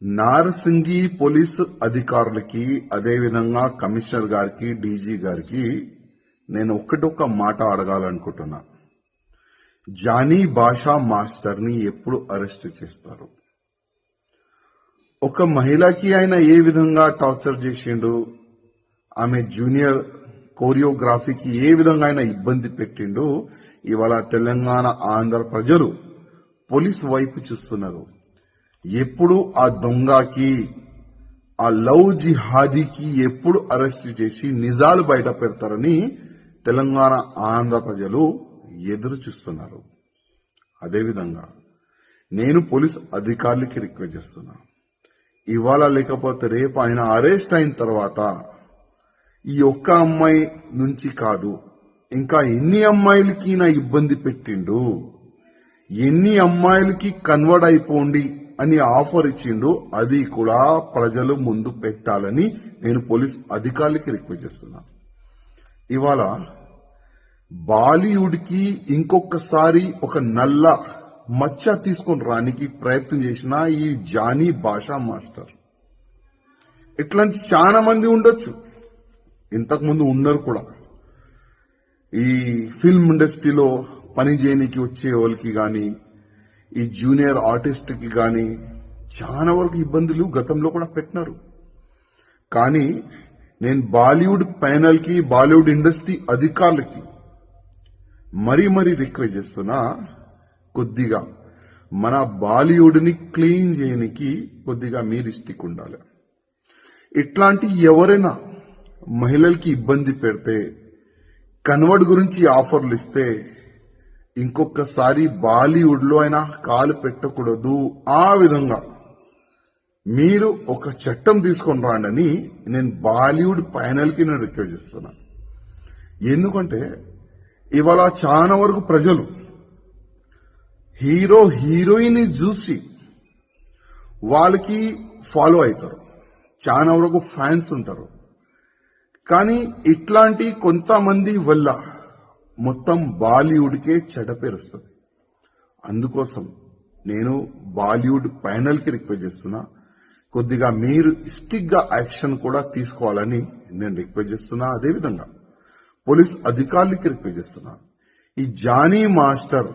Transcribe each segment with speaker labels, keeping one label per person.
Speaker 1: Narsingi police అధికారులకి అదేవిధంగా commissioner గారికి డీజీ గారికి నేను ఒక్కటొక్క మాట అడగాలనుకుంటున్నా. జానీ భాషా మాస్టర్ ని ఎప్పుడు అరెస్ట్ చేస్తారు? ఒక మహిళకి ఆయన ఏ విధంగా టార్చర్ చేసిండు, ఆమె జూనియర్ కోరియోగ్రఫీకి ఏ విధంగా ఆయన ఇబ్బంది పెట్టిండు, ఇవాళ తెలంగాణ ఆంధ్ర ప్రజలు పోలీసు వైపు చూస్తున్నారు. ఎప్పుడు ఆ దొంగకి, ఆ లవ్ జిహాదీకి ఎప్పుడు అరెస్ట్ చేసి నిజాలు బయట పెడతారని తెలంగాణ ఆంధ్ర ప్రజలు ఎదురు చూస్తున్నారు. అదేవిధంగా నేను పోలీస్ అధికారులకి రిక్వెస్ట్ చేస్తున్నా, ఇవాళ లేకపోతే రేపు ఆయన అరెస్ట్ అయిన తర్వాత ఈ ఒక్క అమ్మాయి నుంచి కాదు, ఇంకా ఎన్ని అమ్మాయిలకి నా ఇబ్బంది పెట్టిండు, ఎన్ని అమ్మాయిలకి కన్వర్ట్ అయిపోండి అని ఆఫర్ ఇచ్చిండు, అది కూడా ప్రజలు ముందు పెట్టాలని నేను పోలీస్ అధికారులకి రిక్వెస్ట్ చేస్తున్నా. ఇవాళ బాలీవుడ్ కి ఇంకొకసారి ఒక నల్ల మచ్చ తీసుకొని రానికి ప్రయత్నం చేసిన ఈ జానీ భాషా మాస్టర్, ఇట్లాంటి చాలా మంది ఉండొచ్చు, ఇంతకుముందు ఉన్నారు కూడా. ఈ ఫిల్మ్ ఇండస్ట్రీలో పని చేయడానికి వచ్చే వాళ్ళకి గాని, ఈ జూనియర్ ఆర్టిస్ట్ కి గాని చాలా వరకు ఇబ్బందులు గతంలో కూడా పెట్టినారు. కానీ నేను బాలీవుడ్ ప్యానల్ కి, బాలీవుడ్ ఇండస్ట్రీ అధికారులకి మరీ రిక్వెస్ట్ చేస్తున్నా, కొద్దిగా మన బాలీవుడ్ ని క్లీన్ చేయడానికి కొద్దిగా మీరు ఇష్టిక్ ఉండాలి. ఇట్లాంటి ఎవరైనా మహిళలకి ఇబ్బంది పెడితే, కన్వర్ట్ గురించి ఆఫర్లు ఇస్తే ఇంకొకసారి బాలీవుడ్ లో అయినా కాలు పెట్టకూడదు. ఆ విధంగా మీరు ఒక చట్టం తీసుకొని రాండని నేను బాలీవుడ్ ప్యానల్ కి నేను రిక్వెస్ట్ చేస్తున్నా. ఎందుకంటే ఇవాళ చాలా వరకు ప్రజలు హీరో హీరోయిన్ చూసి వాళ్ళకి ఫాలో అవుతారు, చాలా వరకు ఫ్యాన్స్ ఉంటారు. కానీ ఇట్లాంటి కొంతమంది వల్ల మొత్తం బాలీవుడ్కే చెడపేరుస్తుంది. అందుకోసం నేను బాలీవుడ్ ప్యానల్ కి రిక్వెస్ట్ చేస్తున్నా, కొద్దిగా మీరు స్టిక్ గా యాక్షన్ కూడా తీసుకోవాలని నేను రిక్వెస్ట్ చేస్తున్నా. అదేవిధంగా పోలీస్ అధికారులకి రిక్వెస్ట్ చేస్తున్నా, ఈ జానీ మాస్టర్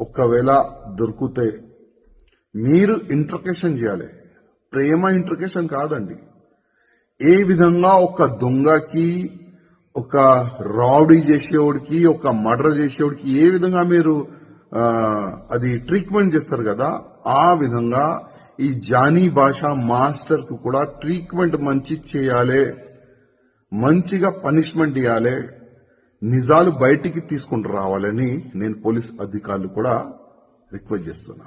Speaker 1: ఒకవేళ దొరికితే మీరు ఇంట్రకేషన్ చేయాలి. ప్రేమ ఇంట్రకేషన్ కాదండి. ఏ విధంగా ఒక దొంగకి, ఒక రౌడీ చేసేవాడికి, ఒక మర్డర్ చేసేవాడికి ఏ విధంగా మీరు అది ట్రీట్మెంట్ చేస్తారు కదా, ఆ విధంగా ఈ జానీ భాషా మాస్టర్ కు కూడా ట్రీట్మెంట్ మంచి చేయాలి, మంచిగా పనిష్మెంట్ ఇవ్వాలి, నిజాలు బయటికి తీసుకుని రావాలని నేను పోలీస్ అధికారులు కూడా రిక్వెస్ట్ చేస్తున్నా.